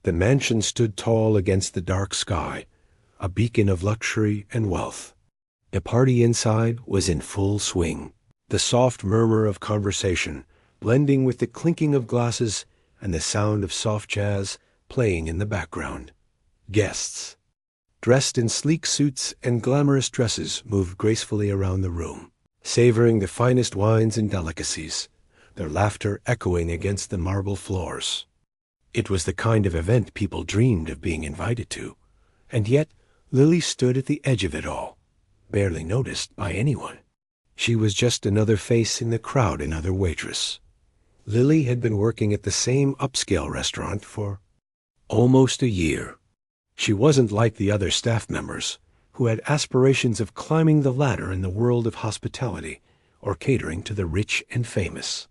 The mansion stood tall against the dark sky, a beacon of luxury and wealth. The party inside was in full swing, the soft murmur of conversation blending with the clinking of glasses and the sound of soft jazz playing in the background. Guests, dressed in sleek suits and glamorous dresses, moved gracefully around the room, savoring the finest wines and delicacies, their laughter echoing against the marble floors. It was the kind of event people dreamed of being invited to, and yet Lily stood at the edge of it all, barely noticed by anyone. She was just another face in the crowd, another waitress. Lily had been working at the same upscale restaurant for almost a year. She wasn't like the other staff members, who had aspirations of climbing the ladder in the world of hospitality or catering to the rich and famous.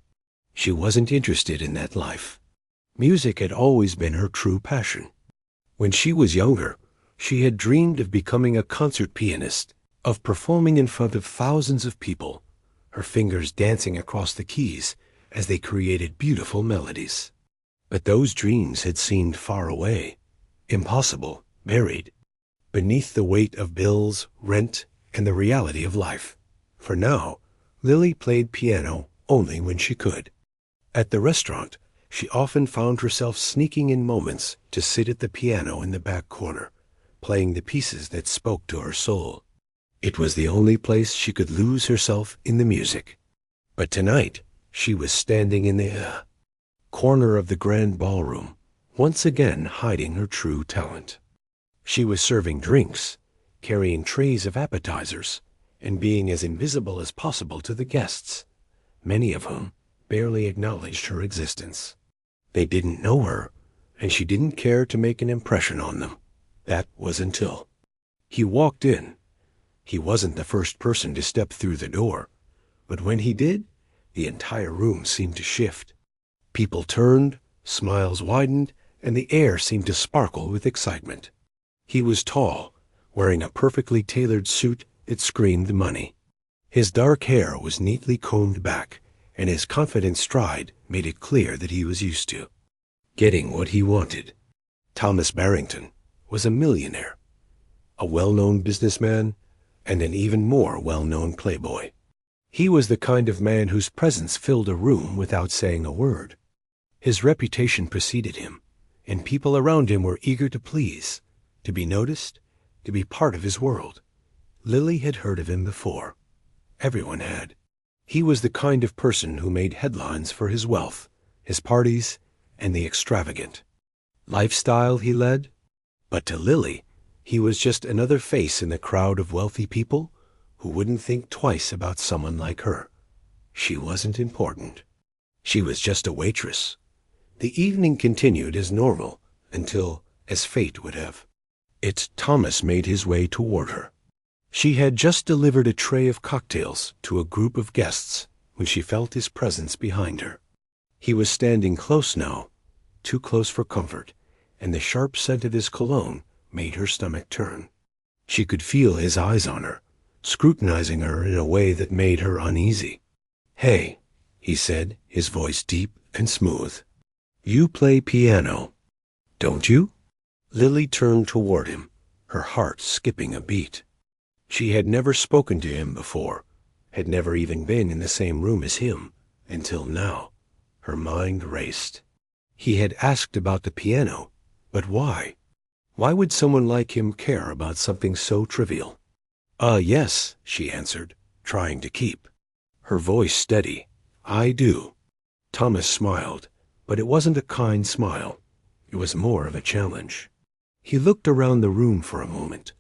She wasn't interested in that life. Music had always been her true passion. When she was younger, she had dreamed of becoming a concert pianist, of performing in front of thousands of people, her fingers dancing across the keys as they created beautiful melodies. But those dreams had seemed far away, impossible, buried, beneath the weight of bills, rent, and the reality of life. For now, Lily played piano only when she could. At the restaurant, she often found herself sneaking in moments to sit at the piano in the back corner, playing the pieces that spoke to her soul. It was the only place she could lose herself in the music. But tonight, she was standing in the corner of the grand ballroom, once again hiding her true talent. She was serving drinks, carrying trays of appetizers, and being as invisible as possible to the guests, many of whom barely acknowledged her existence. They didn't know her, and she didn't care to make an impression on them. That was until he walked in. He wasn't the first person to step through the door, but when he did, the entire room seemed to shift. People turned, smiles widened, and the air seemed to sparkle with excitement. He was tall, wearing a perfectly tailored suit that screamed money. His dark hair was neatly combed back, and his confident stride made it clear that he was used to getting what he wanted. Thomas Barrington was a millionaire, a well-known businessman, and an even more well-known playboy. He was the kind of man whose presence filled a room without saying a word. His reputation preceded him, and people around him were eager to please, to be noticed, to be part of his world. Lily had heard of him before. Everyone had. He was the kind of person who made headlines for his wealth, his parties, and the extravagant lifestyle he led. But to Lily, he was just another face in the crowd of wealthy people who wouldn't think twice about someone like her. She wasn't important. She was just a waitress. The evening continued as normal until, as fate would have it, Thomas made his way toward her. She had just delivered a tray of cocktails to a group of guests when she felt his presence behind her. He was standing close now, too close for comfort, and the sharp scent of his cologne made her stomach turn. She could feel his eyes on her, scrutinizing her in a way that made her uneasy. "Hey," he said, his voice deep and smooth. "You play piano, don't you?" Lily turned toward him, her heart skipping a beat. She had never spoken to him before, had never even been in the same room as him, until now. Her mind raced. He had asked about the piano, but why? Why would someone like him care about something so trivial? Yes," she answered, trying to keep her voice steady. "I do." Thomas smiled, but it wasn't a kind smile. It was more of a challenge. He looked around the room for a moment,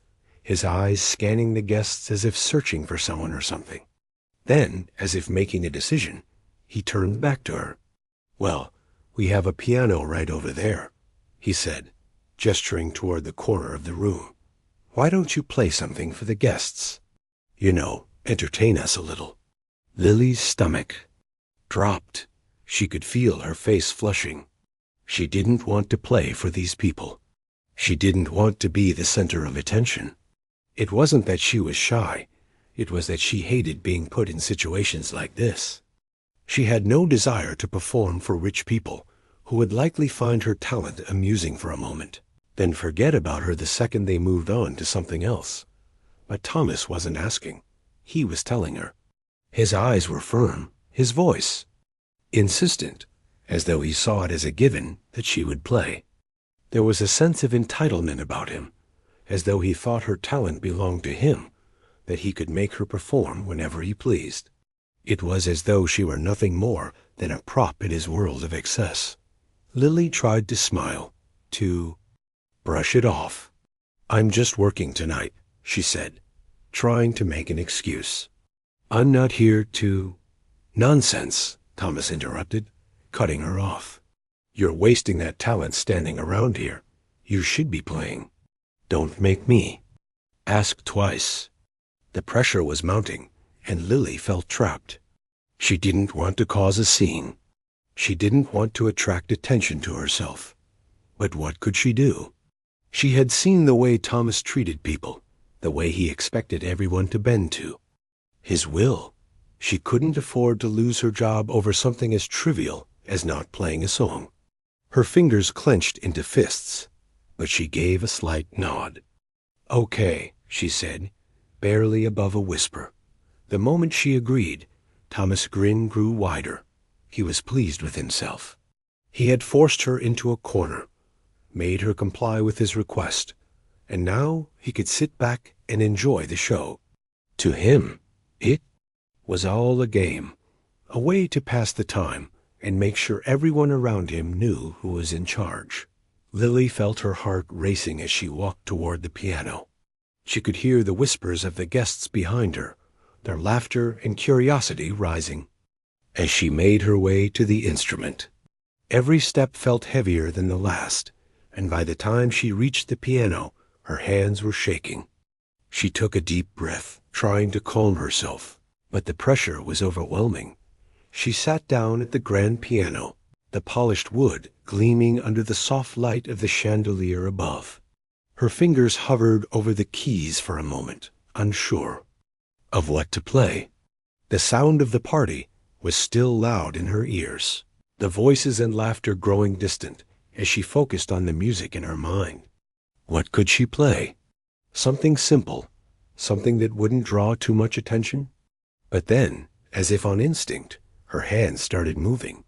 his eyes scanning the guests as if searching for someone or something. Then, as if making a decision, he turned back to her. "Well, we have a piano right over there," he said, gesturing toward the corner of the room. "Why don't you play something for the guests? You know, entertain us a little." Lily's stomach dropped. She could feel her face flushing. She didn't want to play for these people. She didn't want to be the center of attention. It wasn't that she was shy. It was that she hated being put in situations like this. She had no desire to perform for rich people who would likely find her talent amusing for a moment, then forget about her the second they moved on to something else. But Thomas wasn't asking. He was telling her. His eyes were firm, his voice insistent, as though he saw it as a given that she would play. There was a sense of entitlement about him, as though he thought her talent belonged to him, that he could make her perform whenever he pleased. It was as though she were nothing more than a prop in his world of excess. Lily tried to smile, to brush it off. "I'm just working tonight," she said, trying to make an excuse. "I'm not here to—" "Nonsense," Thomas interrupted, cutting her off. "You're wasting that talent standing around here. You should be playing. Don't make me ask twice." The pressure was mounting, and Lily felt trapped. She didn't want to cause a scene. She didn't want to attract attention to herself. But what could she do? She had seen the way Thomas treated people, the way he expected everyone to bend to. His will. She couldn't afford to lose her job over something as trivial as not playing a song. Her fingers clenched into fists, but she gave a slight nod. "Okay," she said, barely above a whisper. The moment she agreed, Thomas' grin grew wider. He was pleased with himself. He had forced her into a corner, made her comply with his request, and now he could sit back and enjoy the show. To him, it was all a game, a way to pass the time and make sure everyone around him knew who was in charge. Lily felt her heart racing as she walked toward the piano. She could hear the whispers of the guests behind her, their laughter and curiosity rising. As she made her way to the instrument, every step felt heavier than the last, and by the time she reached the piano, her hands were shaking. She took a deep breath, trying to calm herself, but the pressure was overwhelming. She sat down at the grand piano, the polished wood gleaming under the soft light of the chandelier above. Her fingers hovered over the keys for a moment, unsure of what to play. The sound of the party was still loud in her ears, the voices and laughter growing distant as she focused on the music in her mind. What could she play? Something simple, something that wouldn't draw too much attention? But then, as if on instinct, her hands started moving.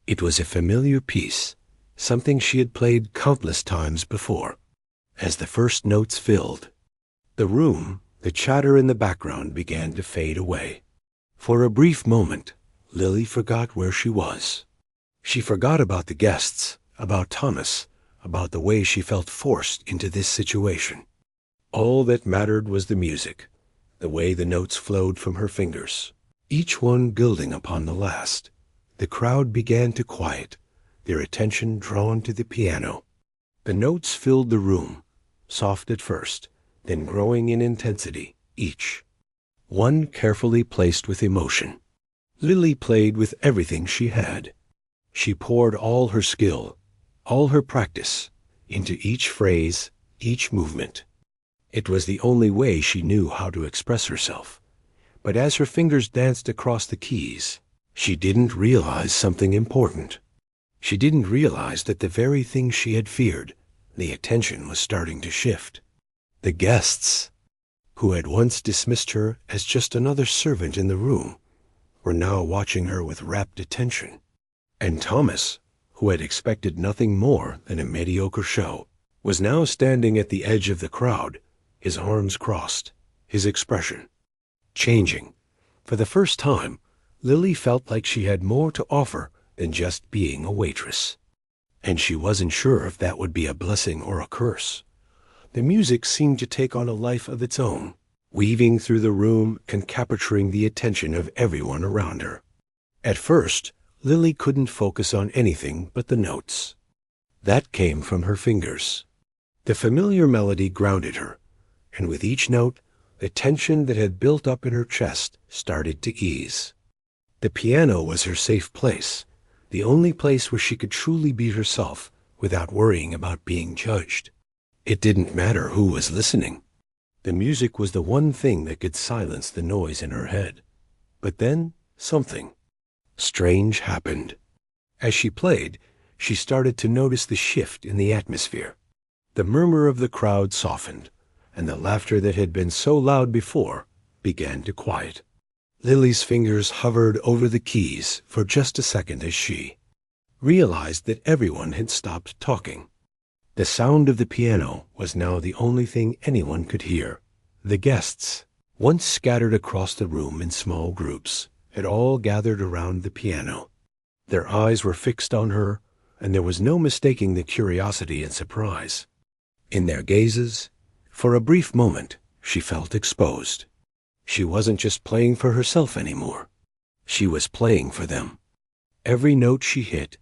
It was a familiar piece, something she had played countless times before. As the first notes filled the room, the chatter in the background began to fade away. For a brief moment, Lily forgot where she was. She forgot about the guests, about Thomas, about the way she felt forced into this situation. All that mattered was the music, the way the notes flowed from her fingers, each one building upon the last. The crowd began to quiet, their attention drawn to the piano. The notes filled the room, soft at first, then growing in intensity, each one carefully placed with emotion. Lily played with everything she had. She poured all her skill, all her practice, into each phrase, each movement. It was the only way she knew how to express herself. But as her fingers danced across the keys, she didn't realize something important. She didn't realize that the very thing she had feared, the attention was starting to shift. The guests, who had once dismissed her as just another servant in the room, were now watching her with rapt attention. And Thomas, who had expected nothing more than a mediocre show, was now standing at the edge of the crowd, his arms crossed, his expression changing. For the first time, Lily felt like she had more to offer than just being a waitress. And she wasn't sure if that would be a blessing or a curse. The music seemed to take on a life of its own, weaving through the room and capturing the attention of everyone around her. At first, Lily couldn't focus on anything but the notes. That came from her fingers. The familiar melody grounded her, and with each note, the tension that had built up in her chest started to ease. The piano was her safe place, the only place where she could truly be herself without worrying about being judged. It didn't matter who was listening. The music was the one thing that could silence the noise in her head. But then something strange happened. As she played, she started to notice the shift in the atmosphere. The murmur of the crowd softened, and the laughter that had been so loud before began to quiet. Lily's fingers hovered over the keys for just a second as she realized that everyone had stopped talking. The sound of the piano was now the only thing anyone could hear. The guests, once scattered across the room in small groups, had all gathered around the piano. Their eyes were fixed on her, and there was no mistaking the curiosity and surprise in their gazes. For a brief moment, she felt exposed. She wasn't just playing for herself anymore. She was playing for them. Every note she hit,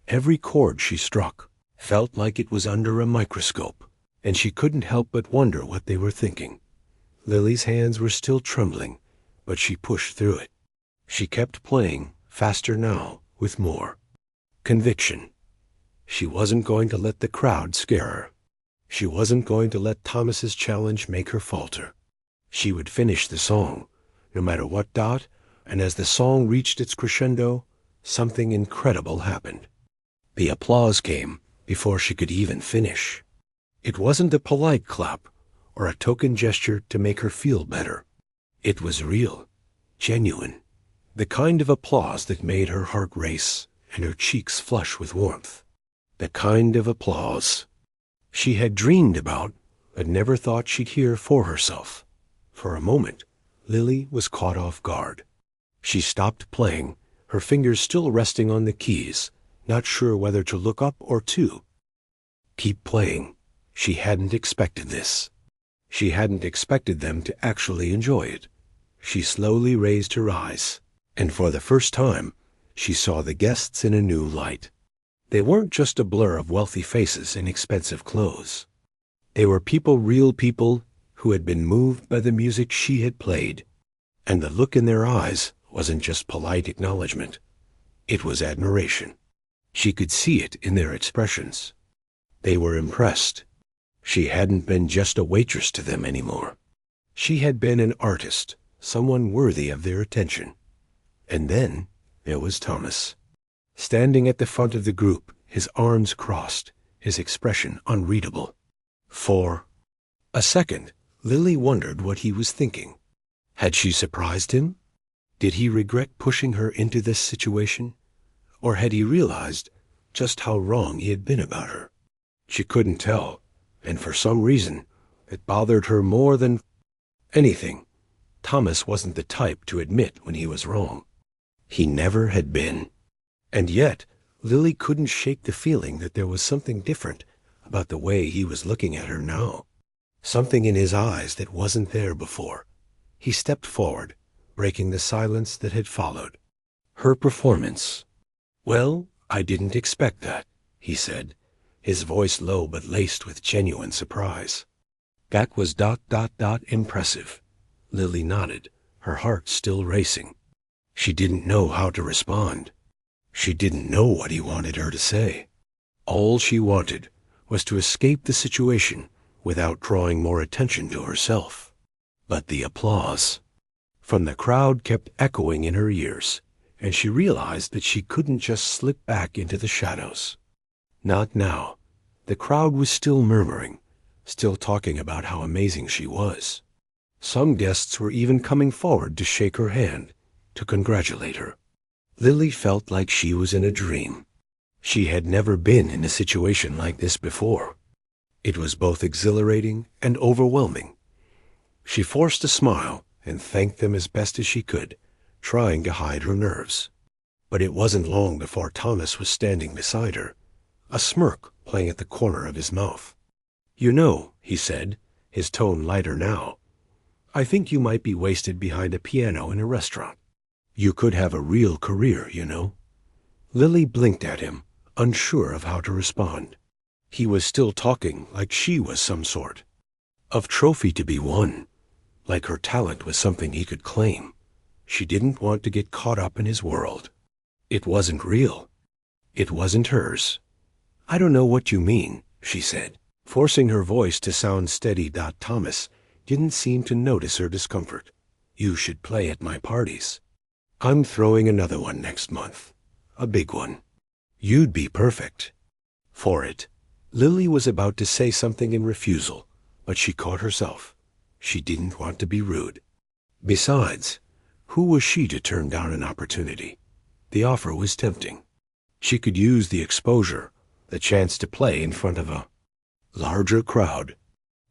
every chord she struck, felt like it was under a microscope, and she couldn't help but wonder what they were thinking. Lily's hands were still trembling, but she pushed through it. She kept playing, faster now, with more conviction. She wasn't going to let the crowd scare her. She wasn't going to let Thomas's challenge make her falter. She would finish the song, no matter what. And as the song reached its crescendo, something incredible happened. The applause came before she could even finish. It wasn't a polite clap or a token gesture to make her feel better. It was real, genuine, the kind of applause that made her heart race and her cheeks flush with warmth. The kind of applause she had dreamed about but never thought she'd hear for herself. For a moment, Lily was caught off guard. She stopped playing, her fingers still resting on the keys, not sure whether to look up or to keep playing. She hadn't expected this. She hadn't expected them to actually enjoy it. She slowly raised her eyes, and for the first time, she saw the guests in a new light. They weren't just a blur of wealthy faces in expensive clothes. They were people, real people, who had been moved by the music she had played. And the look in their eyes wasn't just polite acknowledgement. It was admiration. She could see it in their expressions. They were impressed. She hadn't been just a waitress to them anymore. She had been an artist, someone worthy of their attention. And then there was Thomas, standing at the front of the group, his arms crossed, his expression unreadable. For a second, Lily wondered what he was thinking. Had she surprised him? Did he regret pushing her into this situation? Or had he realized just how wrong he had been about her? She couldn't tell, and for some reason, it bothered her more than anything. Thomas wasn't the type to admit when he was wrong. He never had been. And yet, Lily couldn't shake the feeling that there was something different about the way he was looking at her now. Something in his eyes that wasn't there before. He stepped forward, breaking the silence that had followed. Her performance. "Well, I didn't expect that," he said, his voice low but laced with genuine surprise. "That was ... impressive." Lily nodded, her heart still racing. She didn't know how to respond. She didn't know what he wanted her to say. All she wanted was to escape the situation without drawing more attention to herself. But the applause from the crowd kept echoing in her ears, and she realized that she couldn't just slip back into the shadows. Not now. The crowd was still murmuring, still talking about how amazing she was. Some guests were even coming forward to shake her hand, to congratulate her. Lily felt like she was in a dream. She had never been in a situation like this before. It was both exhilarating and overwhelming. She forced a smile and thanked them as best as she could, trying to hide her nerves. But it wasn't long before Thomas was standing beside her, a smirk playing at the corner of his mouth. "You know," he said, his tone lighter now, "I think you might be wasted behind a piano in a restaurant. You could have a real career, you know." Lily blinked at him, unsure of how to respond. He was still talking like she was some sort of trophy to be won, like her talent was something he could claim. She didn't want to get caught up in his world. It wasn't real. It wasn't hers. "I don't know what you mean," she said, forcing her voice to sound steady. Thomas didn't seem to notice her discomfort. "You should play at my parties. I'm throwing another one next month. A big one." You'd be perfect for it. Lily was about to say something in refusal, but she caught herself. She didn't want to be rude. Besides, who was she to turn down an opportunity? The offer was tempting. She could use the exposure, the chance to play in front of a larger crowd.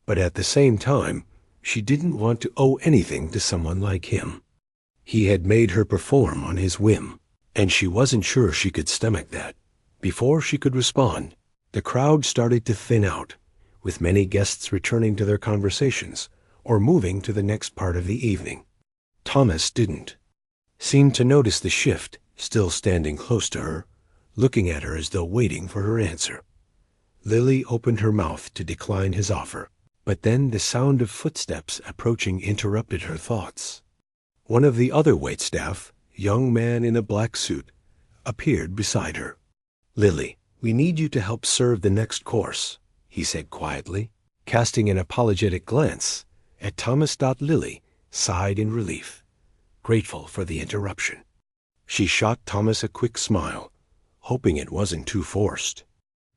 But at the same time, she didn't want to owe anything to someone like him. He had made her perform on his whim, and she wasn't sure she could stomach that. Before she could respond, the crowd started to thin out, with many guests returning to their conversations or moving to the next part of the evening. Thomas didn't seem to notice the shift, still standing close to her, looking at her as though waiting for her answer. Lily opened her mouth to decline his offer, but then the sound of footsteps approaching interrupted her thoughts. One of the other waitstaff, a young man in a black suit, appeared beside her. "Lily, we need you to help serve the next course," he said quietly, casting an apologetic glance at Thomas. Lily sighed in relief, grateful for the interruption. She shot Thomas a quick smile, hoping it wasn't too forced.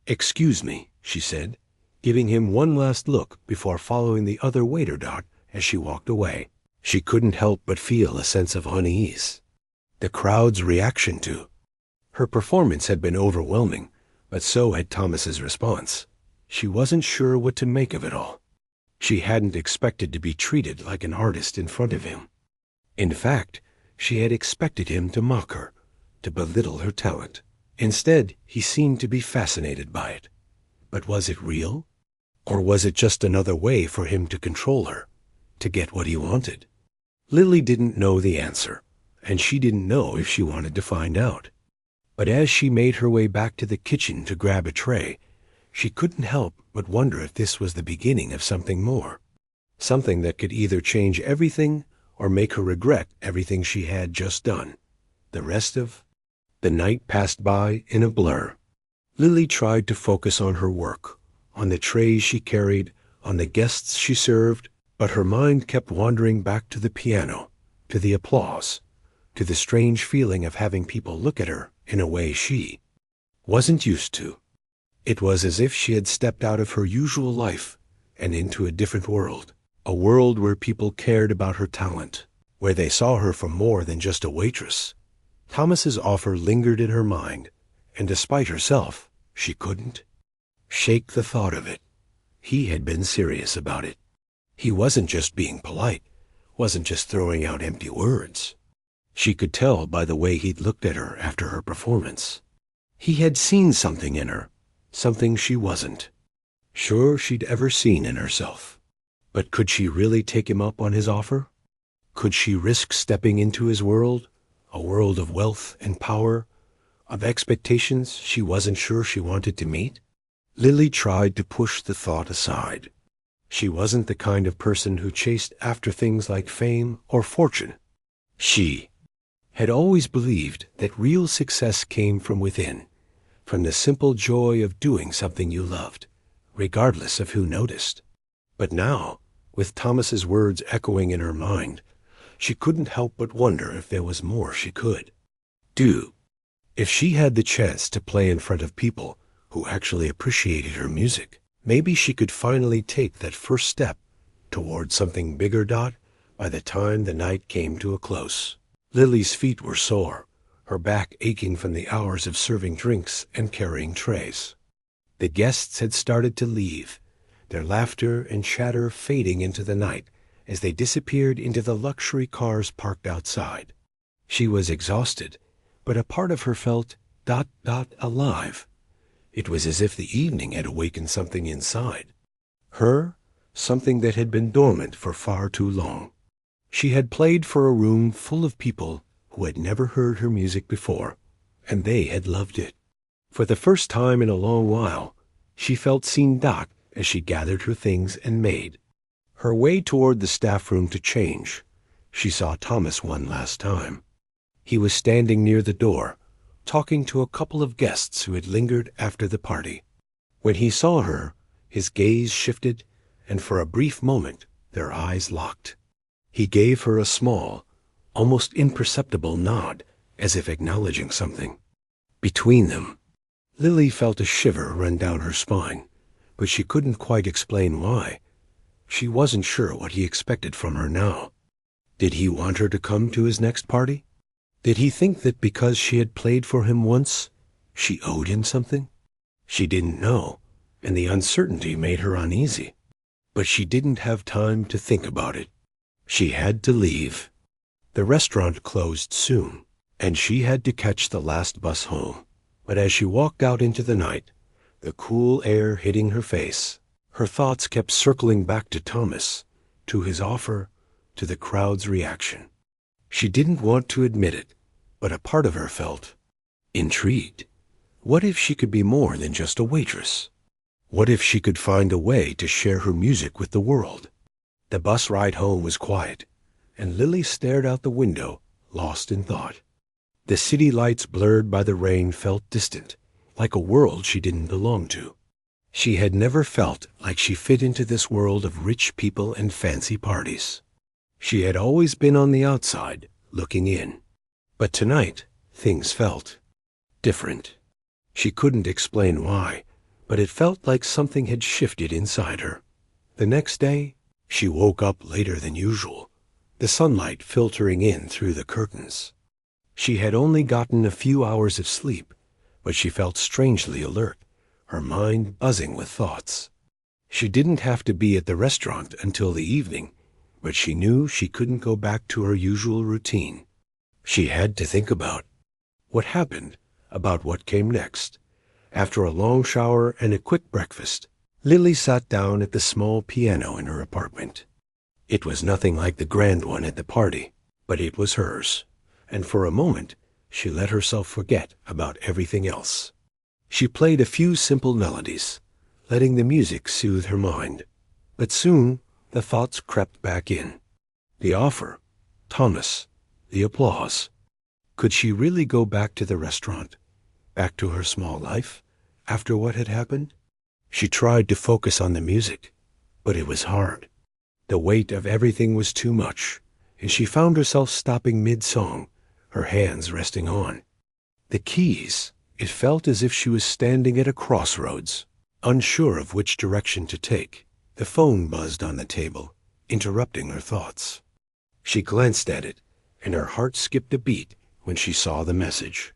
"Excuse me," she said, giving him one last look before following the other waiter as she walked away. She couldn't help but feel a sense of unease. The crowd's reaction to her performance had been overwhelming, but so had Thomas's response. She wasn't sure what to make of it all. She hadn't expected to be treated like an artist in front of him. In fact, she had expected him to mock her, to belittle her talent. Instead, he seemed to be fascinated by it. But was it real? Or was it just another way for him to control her, to get what he wanted? Lily didn't know the answer, and she didn't know if she wanted to find out. But as she made her way back to the kitchen to grab a tray, she couldn't help but wonder if this was the beginning of something more. Something that could either change everything or make her regret everything she had just done. The rest of the night passed by in a blur. Lily tried to focus on her work, on the trays she carried, on the guests she served, but her mind kept wandering back to the piano, to the applause, to the strange feeling of having people look at her in a way she wasn't used to. It was as if she had stepped out of her usual life and into a different world, a world where people cared about her talent, where they saw her for more than just a waitress. Thomas's offer lingered in her mind, and despite herself, she couldn't shake the thought of it. He had been serious about it. He wasn't just being polite, wasn't just throwing out empty words. She could tell by the way he'd looked at her after her performance. He had seen something in her, something she wasn't sure she'd ever seen in herself. But could she really take him up on his offer? Could she risk stepping into his world, a world of wealth and power, of expectations she wasn't sure she wanted to meet? Lily tried to push the thought aside. She wasn't the kind of person who chased after things like fame or fortune. She had always believed that real success came from within, from the simple joy of doing something you loved, regardless of who noticed. But now, with Thomas's words echoing in her mind, she couldn't help but wonder if there was more she could do. If she had the chance to play in front of people who actually appreciated her music, maybe she could finally take that first step toward something bigger. By the time the night came to a close, Lily's feet were sore, her back aching from the hours of serving drinks and carrying trays. The guests had started to leave, their laughter and chatter fading into the night as they disappeared into the luxury cars parked outside. She was exhausted, but a part of her felt alive. It was as if the evening had awakened something inside her, something that had been dormant for far too long. She had played for a room full of people who had never heard her music before, and they had loved it. For the first time in a long while, she felt seen. As she gathered her things and made her way toward the staff room to change, she saw Thomas one last time. He was standing near the door, talking to a couple of guests who had lingered after the party. When he saw her, his gaze shifted, and for a brief moment their eyes locked. He gave her a small, almost imperceptible nod, as if acknowledging something. Between them, Lily felt a shiver run down her spine, but she couldn't quite explain why. She wasn't sure what he expected from her now. Did he want her to come to his next party? Did he think that because she had played for him once, she owed him something? She didn't know, and the uncertainty made her uneasy. But she didn't have time to think about it. She had to leave. The restaurant closed soon, and she had to catch the last bus home. But as she walked out into the night, the cool air hitting her face, her thoughts kept circling back to Thomas, to his offer, to the crowd's reaction. She didn't want to admit it, but a part of her felt intrigued. What if she could be more than just a waitress? What if she could find a way to share her music with the world? The bus ride home was quiet, and Lily stared out the window, lost in thought. The city lights blurred by the rain felt distant, like a world she didn't belong to. She had never felt like she fit into this world of rich people and fancy parties. She had always been on the outside, looking in. But tonight, things felt different. She couldn't explain why, but it felt like something had shifted inside her. The next day, she woke up later than usual, the sunlight filtering in through the curtains. She had only gotten a few hours of sleep, but she felt strangely alert, her mind buzzing with thoughts. She didn't have to be at the restaurant until the evening, but she knew she couldn't go back to her usual routine. She had to think about what happened, about what came next. After a long shower and a quick breakfast, Lily sat down at the small piano in her apartment. It was nothing like the grand one at the party, but it was hers, and for a moment she let herself forget about everything else. She played a few simple melodies, letting the music soothe her mind. But soon the thoughts crept back in. The offer, Thomas, the applause. Could she really go back to the restaurant, back to her small life, after what had happened? She tried to focus on the music, but it was hard. The weight of everything was too much, and she found herself stopping mid-song, her hands resting on the keys. It felt as if she was standing at a crossroads, unsure of which direction to take. The phone buzzed on the table, interrupting her thoughts. She glanced at it, and her heart skipped a beat when she saw the message.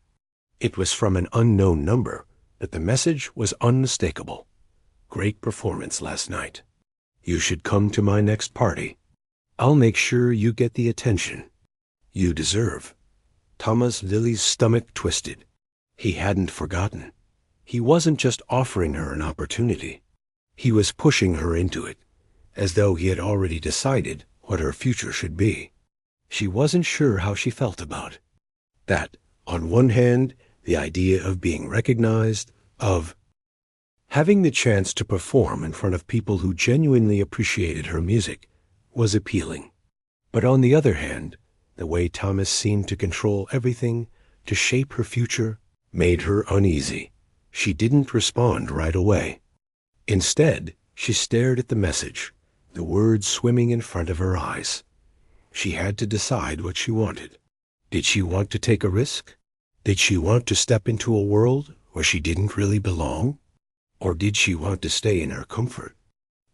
It was from an unknown number, but the message was unmistakable. Great performance last night. You should come to my next party. I'll make sure you get the attention you deserve. Thomas Lily's stomach twisted. He hadn't forgotten. He wasn't just offering her an opportunity. He was pushing her into it, as though he had already decided what her future should be. She wasn't sure how she felt about that. On one hand, the idea of being recognized, of having the chance to perform in front of people who genuinely appreciated her music, was appealing. But on the other hand, the way Thomas seemed to control everything, to shape her future, made her uneasy. She didn't respond right away. Instead, she stared at the message, the words swimming in front of her eyes. She had to decide what she wanted. Did she want to take a risk? Did she want to step into a world where she didn't really belong? Or did she want to stay in her comfort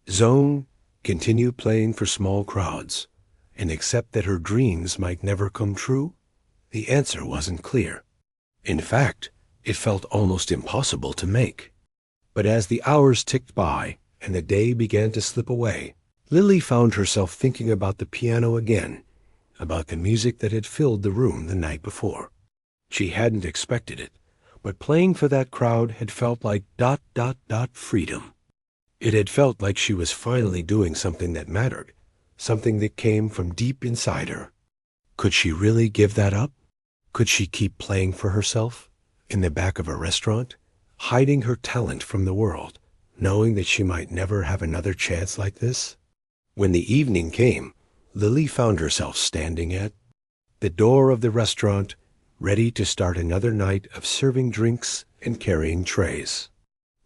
zone, continue playing for small crowds, and accept that her dreams might never come true? The answer wasn't clear. In fact, it felt almost impossible to make. But as the hours ticked by and the day began to slip away, Lily found herself thinking about the piano again, about the music that had filled the room the night before. She hadn't expected it, but playing for that crowd had felt like ... freedom. It had felt like she was finally doing something that mattered, something that came from deep inside her. Could she really give that up? Could she keep playing for herself, in the back of a restaurant, hiding her talent from the world, knowing that she might never have another chance like this? When the evening came, Lily found herself standing at the door of the restaurant, ready to start another night of serving drinks and carrying trays.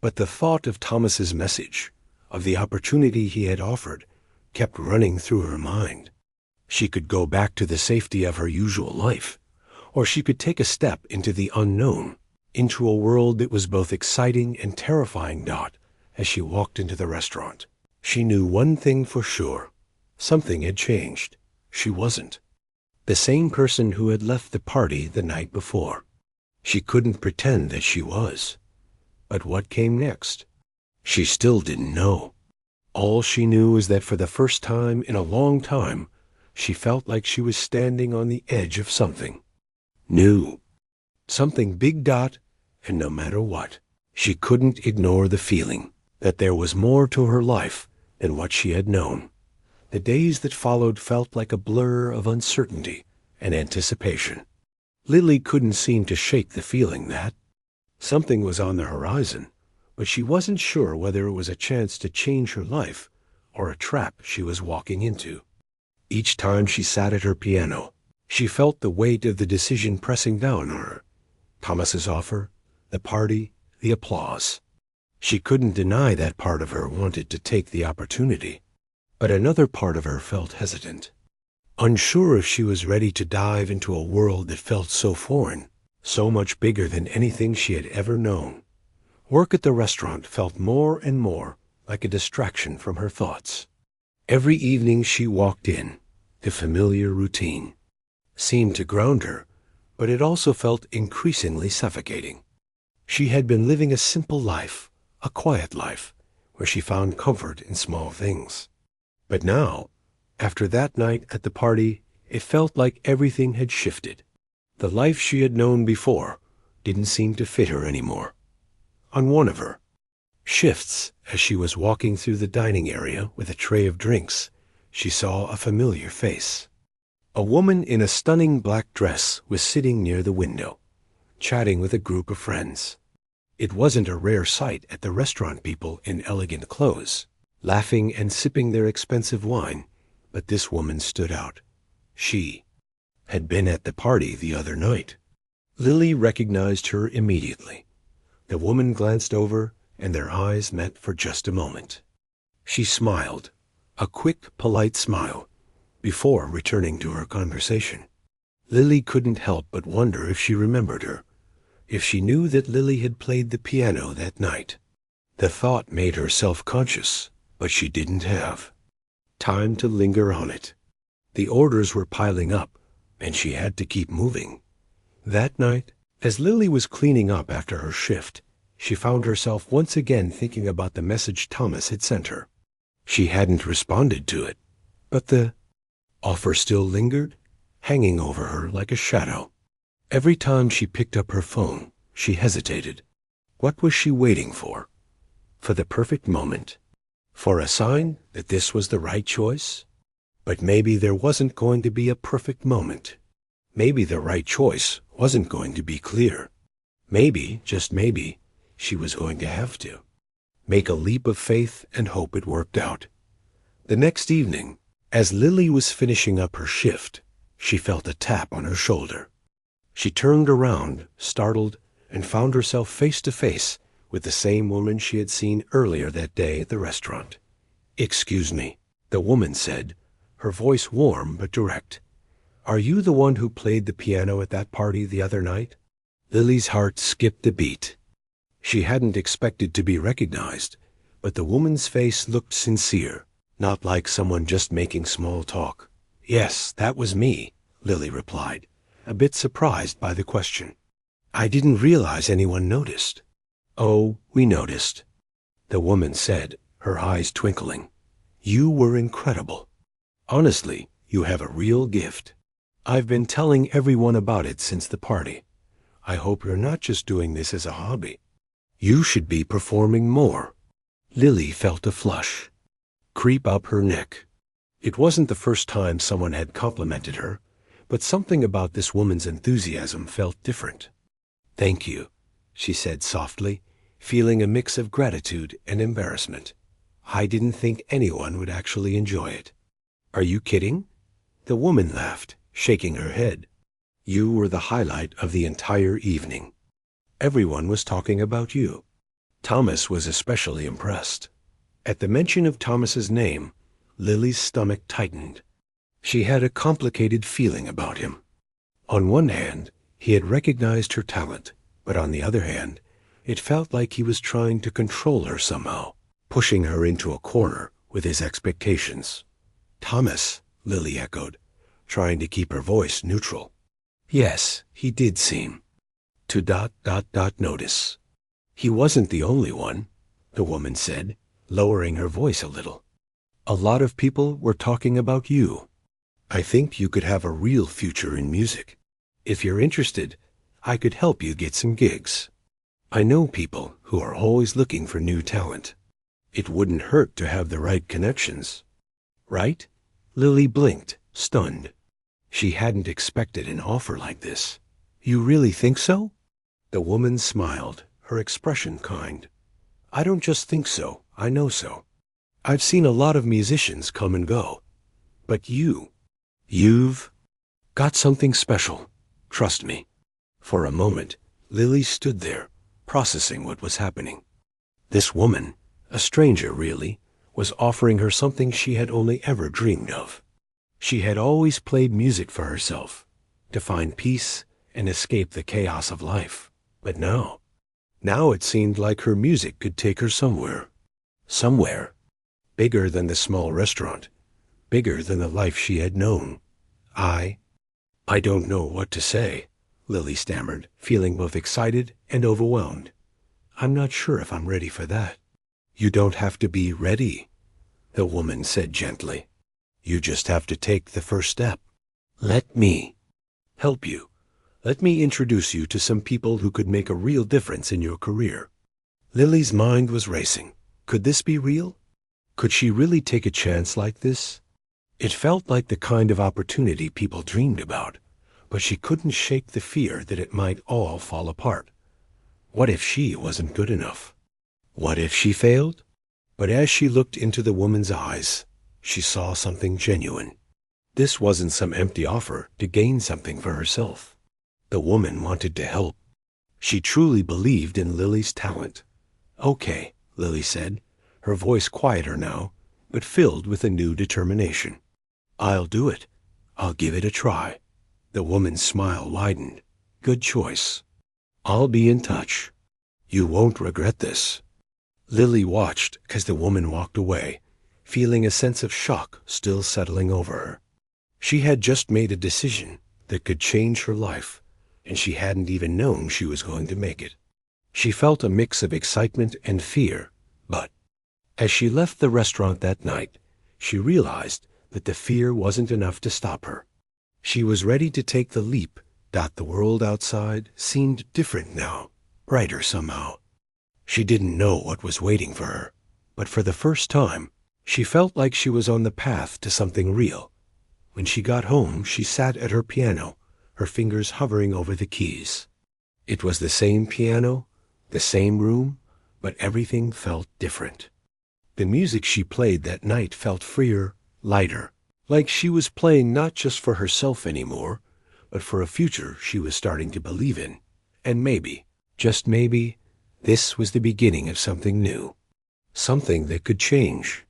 But the thought of Thomas's message, of the opportunity he had offered, kept running through her mind. She could go back to the safety of her usual life, or she could take a step into the unknown, into a world that was both exciting and terrifying. As she walked into the restaurant, she knew one thing for sure. Something had changed. She wasn't the same person who had left the party the night before. She couldn't pretend that she was. But what came next? She still didn't know. All she knew was that for the first time in a long time, she felt like she was standing on the edge of something new. Something big. And no matter what, she couldn't ignore the feeling that there was more to her life than what she had known. The days that followed felt like a blur of uncertainty and anticipation. Lily couldn't seem to shake the feeling that something was on the horizon, but she wasn't sure whether it was a chance to change her life or a trap she was walking into. Each time she sat at her piano, she felt the weight of the decision pressing down on her. Thomas's offer, the party, the applause. She couldn't deny that part of her wanted to take the opportunity, but another part of her felt hesitant, unsure if she was ready to dive into a world that felt so foreign, so much bigger than anything she had ever known. Work at the restaurant felt more and more like a distraction from her thoughts. Every evening she walked in, the familiar routine seemed to ground her, but it also felt increasingly suffocating. She had been living a simple life, a quiet life, where she found comfort in small things. But now, after that night at the party, it felt like everything had shifted. The life she had known before didn't seem to fit her anymore. On one of her shifts, as she was walking through the dining area with a tray of drinks, she saw a familiar face. A woman in a stunning black dress was sitting near the window, chatting with a group of friends. It wasn't a rare sight at the restaurant, people in elegant clothes, laughing and sipping their expensive wine, but this woman stood out. She had been at the party the other night. Lily recognized her immediately. The woman glanced over, and their eyes met for just a moment. She smiled, a quick, polite smile, before returning to her conversation. Lily couldn't help but wonder if she remembered her, if she knew that Lily had played the piano that night. The thought made her self-conscious, but she didn't have time to linger on it. The orders were piling up, and she had to keep moving. That night, as Lily was cleaning up after her shift, she found herself once again thinking about the message Thomas had sent her. She hadn't responded to it, but the offer still lingered, hanging over her like a shadow. Every time she picked up her phone, she hesitated. What was she waiting for? For the perfect moment? For a sign that this was the right choice? But maybe there wasn't going to be a perfect moment. Maybe the right choice wasn't going to be clear. Maybe, just maybe, she was going to have to make a leap of faith and hope it worked out. The next evening, as Lily was finishing up her shift, she felt a tap on her shoulder. She turned around, startled, and found herself face to face with the same woman she had seen earlier that day at the restaurant. "Excuse me," the woman said, her voice warm but direct. "Are you the one who played the piano at that party the other night?" Lily's heart skipped a beat. She hadn't expected to be recognized, but the woman's face looked sincere, not like someone just making small talk. "Yes, that was me," Lily replied, a bit surprised by the question. "I didn't realize anyone noticed." "Oh, we noticed," the woman said, her eyes twinkling. "You were incredible. Honestly, you have a real gift. I've been telling everyone about it since the party. I hope you're not just doing this as a hobby. You should be performing more." Lily felt a flush creep up her neck. It wasn't the first time someone had complimented her, but something about this woman's enthusiasm felt different. "Thank you," she said softly, feeling a mix of gratitude and embarrassment. "I didn't think anyone would actually enjoy it." "Are you kidding?" The woman laughed, shaking her head. "You were the highlight of the entire evening. Everyone was talking about you." Thomas was especially impressed. At the mention of Thomas's name, Lily's stomach tightened. She had a complicated feeling about him. On one hand, he had recognized her talent, But on the other hand, it felt like he was trying to control her somehow, pushing her into a corner with his expectations. Thomas, Lily echoed, trying to keep her voice neutral. Yes, he did seem to notice. He wasn't the only one, the woman said, lowering her voice a little. A lot of people were talking about you. I think you could have a real future in music. If you're interested, I could help you get some gigs. I know people who are always looking for new talent. It wouldn't hurt to have the right connections. Right? Lily blinked, stunned. She hadn't expected an offer like this. You really think so? The woman smiled, her expression kind. I don't just think so, I know so. I've seen a lot of musicians come and go. But you've got something special. Trust me. For a moment, Lily stood there, processing what was happening. This woman, a stranger really, was offering her something she had only ever dreamed of. She had always played music for herself, to find peace and escape the chaos of life. But now it seemed like her music could take her somewhere. Somewhere. Bigger than the small restaurant. Bigger than the life she had known. I don't know what to say, Lily stammered, feeling both excited and overwhelmed. I'm not sure if I'm ready for that. You don't have to be ready, the woman said gently. You just have to take the first step. Let me help you. Let me introduce you to some people who could make a real difference in your career. Lily's mind was racing. Could this be real? Could she really take a chance like this? It felt like the kind of opportunity people dreamed about, but she couldn't shake the fear that it might all fall apart. What if she wasn't good enough? What if she failed? But as she looked into the woman's eyes, she saw something genuine. This wasn't some empty offer to gain something for herself. The woman wanted to help. She truly believed in Lily's talent. Okay, Lily said, her voice quieter now, but filled with a new determination. I'll do it. I'll give it a try. The woman's smile widened. Good choice. I'll be in touch. You won't regret this. Lily watched as the woman walked away, feeling a sense of shock still settling over her. She had just made a decision that could change her life, and she hadn't even known she was going to make it. She felt a mix of excitement and fear, but as she left the restaurant that night, she realized that the fear wasn't enough to stop her. She was ready to take the leap. The world outside seemed different now, brighter somehow. She didn't know what was waiting for her, but for the first time, she felt like she was on the path to something real. When she got home, she sat at her piano, her fingers hovering over the keys. It was the same piano, the same room, but everything felt different. The music she played that night felt freer, lighter, like she was playing not just for herself anymore, but for a future she was starting to believe in. And maybe, just maybe, this was the beginning of something new. Something that could change.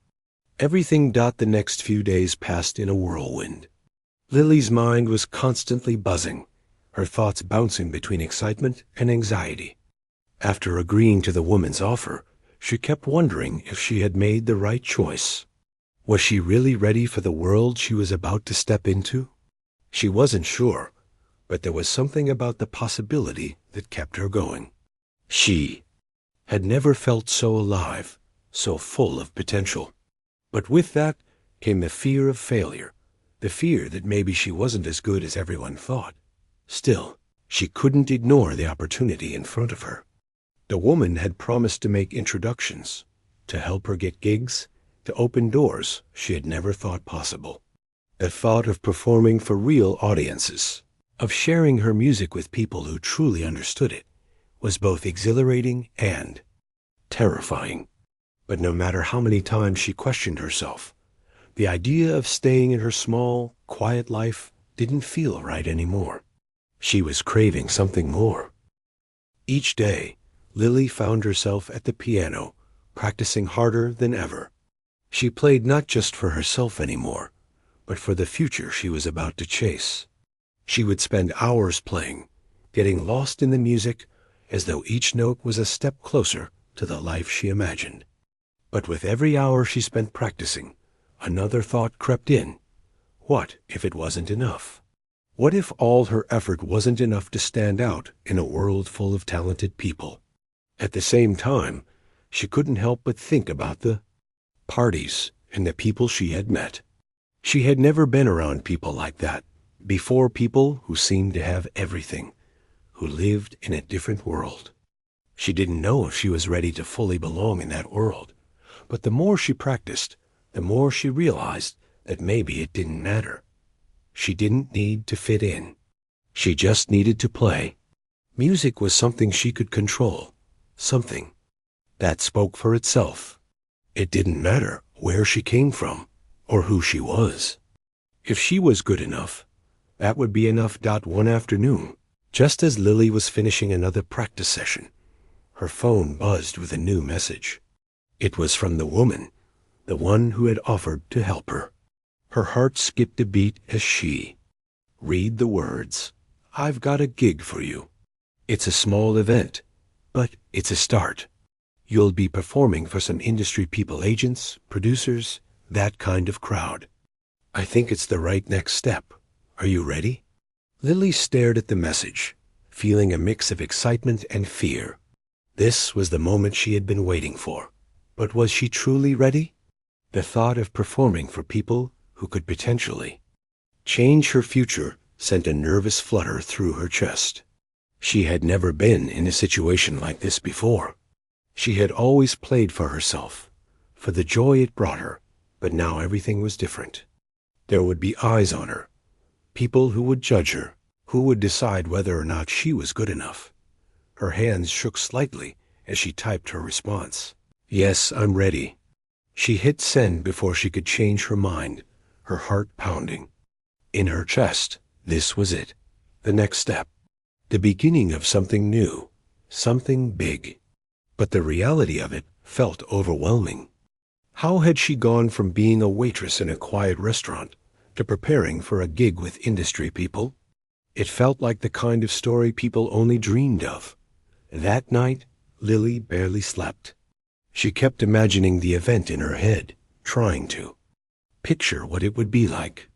Everything. The next few days passed in a whirlwind. Lily's mind was constantly buzzing, her thoughts bouncing between excitement and anxiety. After agreeing to the woman's offer, she kept wondering if she had made the right choice. Was she really ready for the world she was about to step into? She wasn't sure, but there was something about the possibility that kept her going. She had never felt so alive, so full of potential. But with that came the fear of failure, the fear that maybe she wasn't as good as everyone thought. Still, she couldn't ignore the opportunity in front of her. The woman had promised to make introductions, to help her get gigs, to open doors she had never thought possible. The thought of performing for real audiences, of sharing her music with people who truly understood it, was both exhilarating and terrifying. But no matter how many times she questioned herself, the idea of staying in her small, quiet life didn't feel right anymore. She was craving something more. Each day, Lily found herself at the piano, practicing harder than ever. She played not just for herself anymore, but for the future she was about to chase. She would spend hours playing, getting lost in the music, as though each note was a step closer to the life she imagined. But with every hour she spent practicing, another thought crept in. What if it wasn't enough? What if all her effort wasn't enough to stand out in a world full of talented people? At the same time, she couldn't help but think about the parties and the people she had met. She had never been around people like that before, people who seemed to have everything, who lived in a different world. She didn't know if she was ready to fully belong in that world, but the more she practiced, the more she realized that maybe it didn't matter. She didn't need to fit in. She just needed to play. Music was something she could control, something that spoke for itself. It didn't matter where she came from or who she was. If she was good enough, that would be enough. One afternoon, just as Lily was finishing another practice session, her phone buzzed with a new message. It was from the woman, the one who had offered to help her. Her heart skipped a beat as she read the words, "I've got a gig for you. It's a small event, but it's a start. You'll be performing for some industry people, agents, producers, that kind of crowd. I think it's the right next step. Are you ready?" Lily stared at the message, feeling a mix of excitement and fear. This was the moment she had been waiting for. But was she truly ready? The thought of performing for people who could potentially change her future sent a nervous flutter through her chest. She had never been in a situation like this before. She had always played for herself, for the joy it brought her, but now everything was different. There would be eyes on her, people who would judge her, who would decide whether or not she was good enough. Her hands shook slightly as she typed her response. "Yes, I'm ready." She hit send before she could change her mind, her heart pounding. In her chest, this was it, the next step, the beginning of something new, something big. But the reality of it felt overwhelming. How had she gone from being a waitress in a quiet restaurant to preparing for a gig with industry people? It felt like the kind of story people only dreamed of. That night, Lily barely slept. She kept imagining the event in her head, trying to picture what it would be like.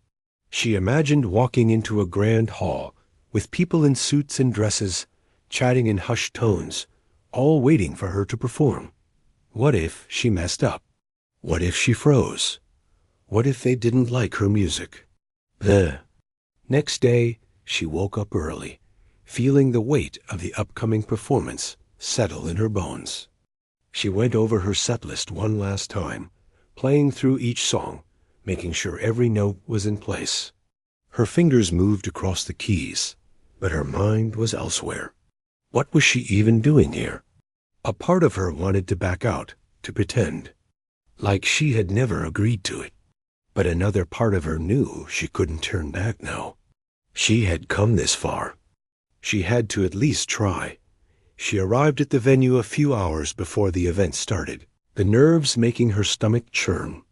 She imagined walking into a grand hall with people in suits and dresses, chatting in hushed tones, all waiting for her to perform. What if she messed up? What if she froze? What if they didn't like her music? The next day, she woke up early, feeling the weight of the upcoming performance settle in her bones. She went over her set list one last time, playing through each song, making sure every note was in place. Her fingers moved across the keys, but her mind was elsewhere. What was she even doing here? A part of her wanted to back out, to pretend, like she had never agreed to it. But another part of her knew she couldn't turn back now. She had come this far. She had to at least try. She arrived at the venue a few hours before the event started, the nerves making her stomach churn.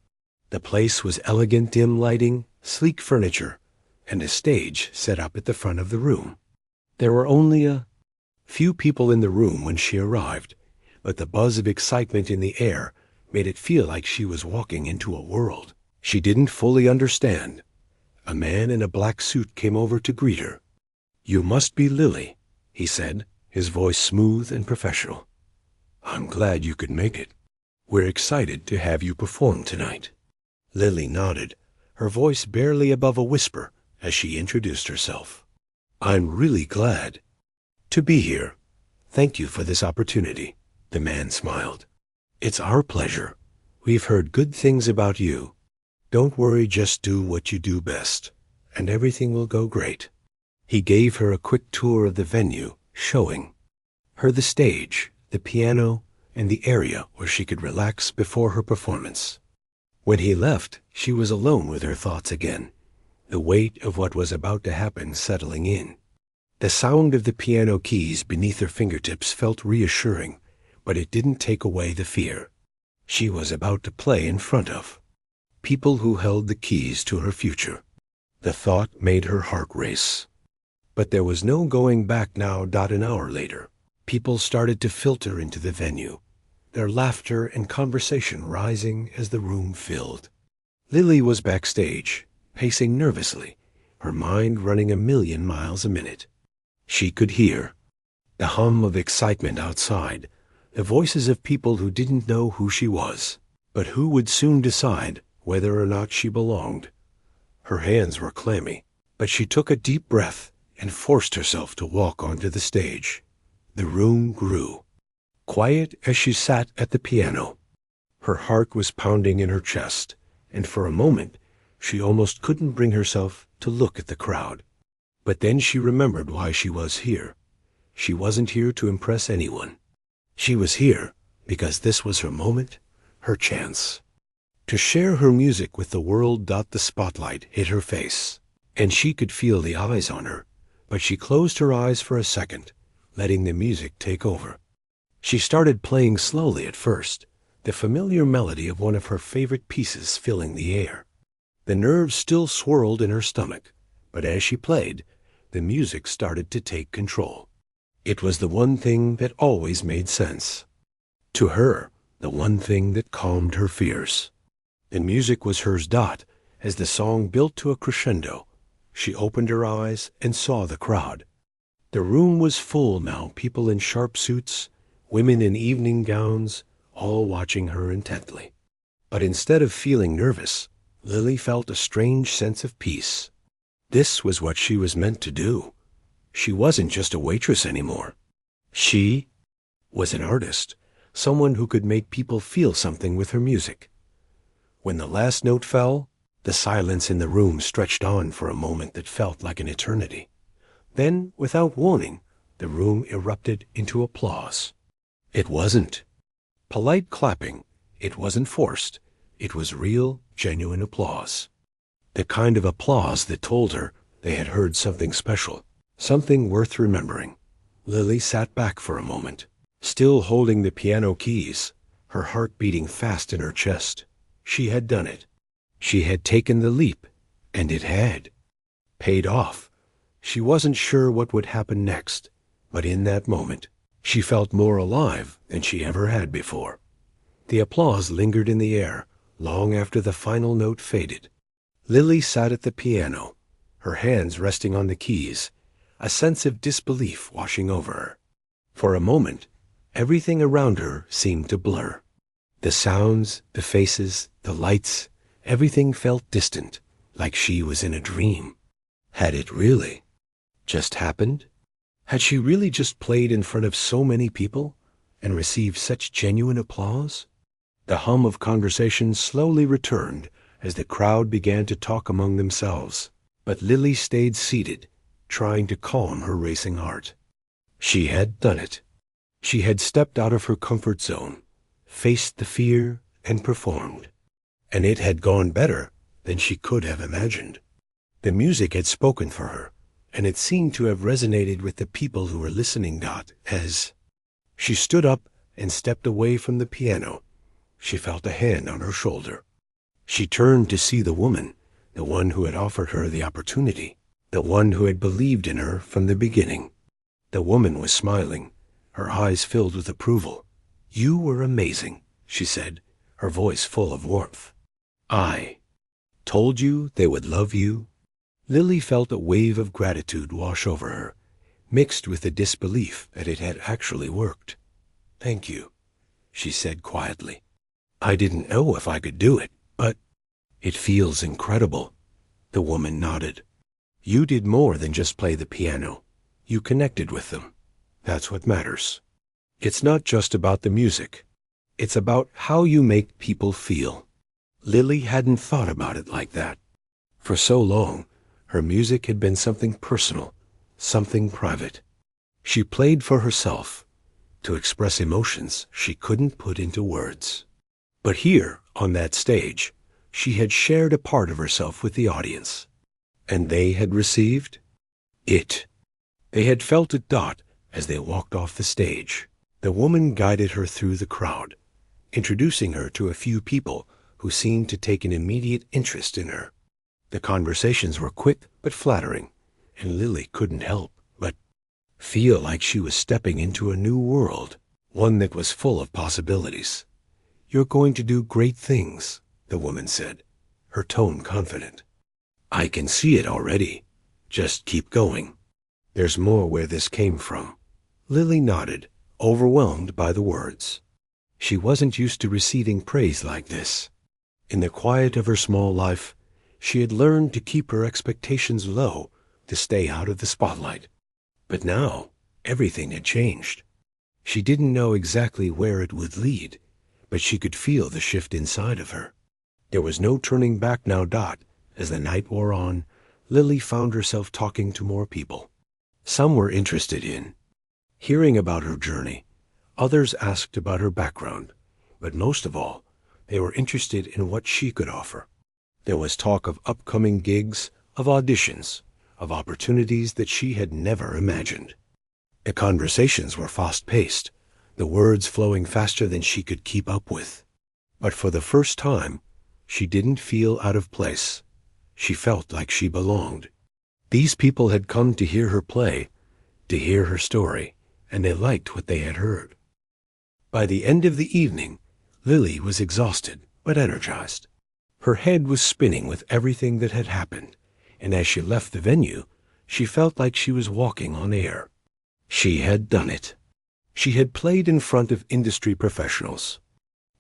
The place was elegant, dim lighting, sleek furniture, and a stage set up at the front of the room. There were only a few people in the room when she arrived, but the buzz of excitement in the air made it feel like she was walking into a world she didn't fully understand. A man in a black suit came over to greet her. "You must be Lily," he said, his voice smooth and professional. "I'm glad you could make it. We're excited to have you perform tonight." Lily nodded, her voice barely above a whisper as she introduced herself. "I'm really glad to be here. Thank you for this opportunity," the man smiled. "It's our pleasure. We've heard good things about you. Don't worry, just do what you do best, and everything will go great." He gave her a quick tour of the venue, showing her the stage, the piano, and the area where she could relax before her performance. When he left, she was alone with her thoughts again, the weight of what was about to happen settling in. The sound of the piano keys beneath her fingertips felt reassuring, but it didn't take away the fear. She was about to play in front of people who held the keys to her future. The thought made her heart race. But there was no going back now. An hour later, People started to filter into the venue, their laughter and conversation rising as the room filled. Lily was backstage, pacing nervously, her mind running 1,000,000 miles a minute. She could hear the hum of excitement outside, the voices of people who didn't know who she was, but who would soon decide whether or not she belonged. Her hands were clammy, but she took a deep breath and forced herself to walk onto the stage. The room grew, quiet as she sat at the piano. Her heart was pounding in her chest, and for a moment she almost couldn't bring herself to look at the crowd. But then she remembered why she was here. She wasn't here to impress anyone. She was here because this was her moment, her chance. To share her music with the world. The spotlight hit her face, and she could feel the eyes on her, but she closed her eyes for a second, letting the music take over. She started playing slowly at first, the familiar melody of one of her favorite pieces filling the air. The nerves still swirled in her stomach, but as she played, the music started to take control. It was the one thing that always made sense. To her, the one thing that calmed her fears. The music was hers. As the song built to a crescendo, she opened her eyes and saw the crowd. The room was full now, people in sharp suits, women in evening gowns, all watching her intently. But instead of feeling nervous, Lily felt a strange sense of peace. This was what she was meant to do. She wasn't just a waitress anymore. She was an artist, someone who could make people feel something with her music. When the last note fell, the silence in the room stretched on for a moment that felt like an eternity. Then, without warning, the room erupted into applause. It wasn't polite clapping. It wasn't forced. It was real, genuine applause. The kind of applause that told her they had heard something special, something worth remembering. Lily sat back for a moment, still holding the piano keys, her heart beating fast in her chest. She had done it. She had taken the leap, and it had paid off. She wasn't sure what would happen next, but in that moment, she felt more alive than she ever had before. The applause lingered in the air long after the final note faded. Lily sat at the piano, her hands resting on the keys, a sense of disbelief washing over her. For a moment, everything around her seemed to blur. The sounds, the faces, the lights, everything felt distant, like she was in a dream. Had it really just happened? Had she really just played in front of so many people and received such genuine applause? The hum of conversation slowly returned as the crowd began to talk among themselves, but Lily stayed seated, trying to calm her racing heart. She had done it. She had stepped out of her comfort zone, faced the fear, and performed. And it had gone better than she could have imagined. The music had spoken for her, and it seemed to have resonated with the people who were listening. As she stood up and stepped away from the piano, she felt a hand on her shoulder. She turned to see the woman, the one who had offered her the opportunity, the one who had believed in her from the beginning. The woman was smiling, her eyes filled with approval. "You were amazing," she said, her voice full of warmth. "I told you they would love you." Lily felt a wave of gratitude wash over her, mixed with the disbelief that it had actually worked. "Thank you," she said quietly. "I didn't know if I could do it, but it feels incredible." The woman nodded. "You did more than just play the piano. You connected with them. That's what matters. It's not just about the music. It's about how you make people feel." Lily hadn't thought about it like that. For so long, her music had been something personal, something private. She played for herself, to express emotions she couldn't put into words. But here, on that stage, she had shared a part of herself with the audience. And they had received it. They had felt it. As they walked off the stage, the woman guided her through the crowd, introducing her to a few people who seemed to take an immediate interest in her. The conversations were quick but flattering, and Lily couldn't help but feel like she was stepping into a new world, one that was full of possibilities. "You're going to do great things," the woman said, her tone confident. "I can see it already. Just keep going." "There's more where this came from." Lily nodded, overwhelmed by the words. She wasn't used to receiving praise like this. In the quiet of her small life, she had learned to keep her expectations low, to stay out of the spotlight. But now, everything had changed. She didn't know exactly where it would lead, but she could feel the shift inside of her. There was no turning back now. As the night wore on, Lily found herself talking to more people. Some were interested in hearing about her journey. Others asked about her background. But most of all, they were interested in what she could offer. There was talk of upcoming gigs, of auditions, of opportunities that she had never imagined. The conversations were fast-paced, the words flowing faster than she could keep up with. But for the first time, she didn't feel out of place. She felt like she belonged. These people had come to hear her play, to hear her story, and they liked what they had heard. By the end of the evening, Lily was exhausted but energized. Her head was spinning with everything that had happened, and as she left the venue, she felt like she was walking on air. She had done it. She had played in front of industry professionals,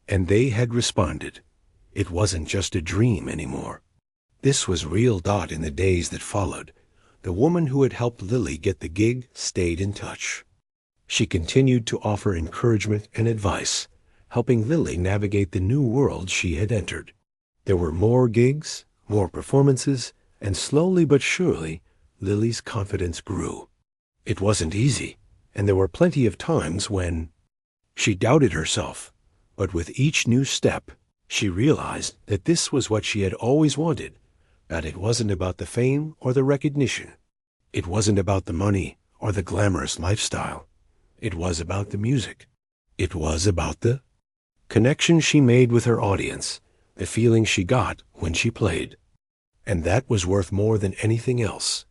and they had responded. It wasn't just a dream anymore. This was real. In the days that followed, the woman who had helped Lily get the gig stayed in touch. She continued to offer encouragement and advice, helping Lily navigate the new world she had entered. There were more gigs, more performances, and slowly but surely, Lily's confidence grew. It wasn't easy, and there were plenty of times when she doubted herself, but with each new step, she realized that this was what she had always wanted, that it wasn't about the fame or the recognition. It wasn't about the money or the glamorous lifestyle. It was about the music. It was about the connection she made with her audience, the feeling she got when she played. And that was worth more than anything else.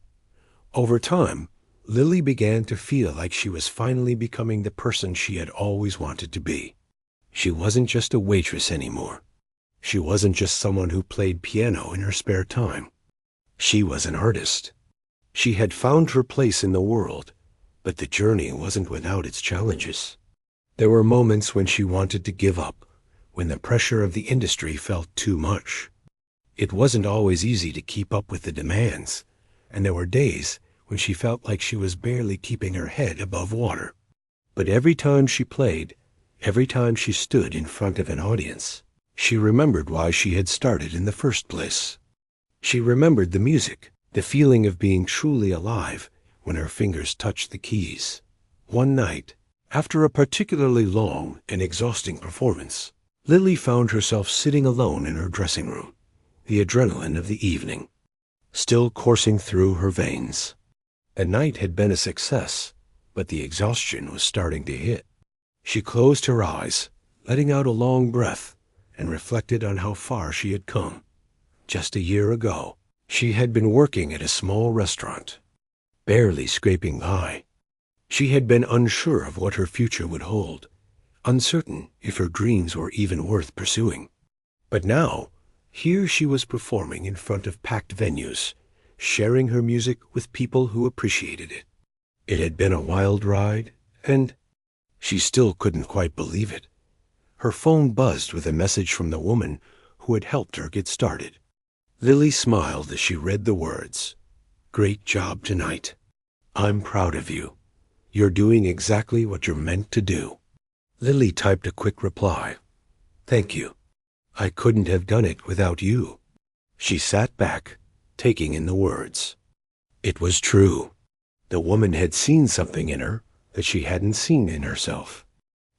Over time, Lily began to feel like she was finally becoming the person she had always wanted to be. She wasn't just a waitress anymore. She wasn't just someone who played piano in her spare time. She was an artist. She had found her place in the world, but the journey wasn't without its challenges. There were moments when she wanted to give up, when the pressure of the industry felt too much. It wasn't always easy to keep up with the demands, and there were days when she felt like she was barely keeping her head above water. But every time she played, every time she stood in front of an audience, she remembered why she had started in the first place. She remembered the music, the feeling of being truly alive when her fingers touched the keys. One night, after a particularly long and exhausting performance, Lily found herself sitting alone in her dressing room, the adrenaline of the evening still coursing through her veins. The night had been a success, but the exhaustion was starting to hit. She closed her eyes, letting out a long breath, and reflected on how far she had come. Just a year ago, she had been working at a small restaurant, barely scraping by. She had been unsure of what her future would hold, uncertain if her dreams were even worth pursuing. But now, here she was performing in front of packed venues, sharing her music with people who appreciated it. It had been a wild ride, and she still couldn't quite believe it. Her phone buzzed with a message from the woman who had helped her get started. Lily smiled as she read the words, "Great job tonight. I'm proud of you. You're doing exactly what you're meant to do." Lily typed a quick reply, "Thank you. I couldn't have done it without you." She sat back, taking in the words. It was true. The woman had seen something in her that she hadn't seen in herself.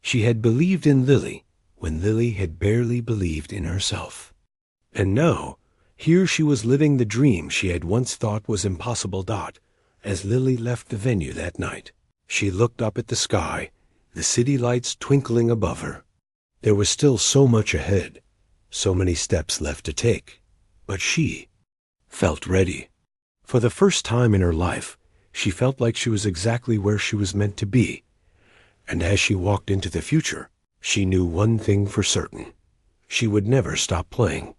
She had believed in Lily when Lily had barely believed in herself. And now, here she was living the dream she had once thought was impossible. As Lily left the venue that night, she looked up at the sky, the city lights twinkling above her. There was still so much ahead, so many steps left to take, but she felt ready. For the first time in her life, She felt like she was exactly where she was meant to be. And as she walked into the future, she knew one thing for certain. She would never stop playing.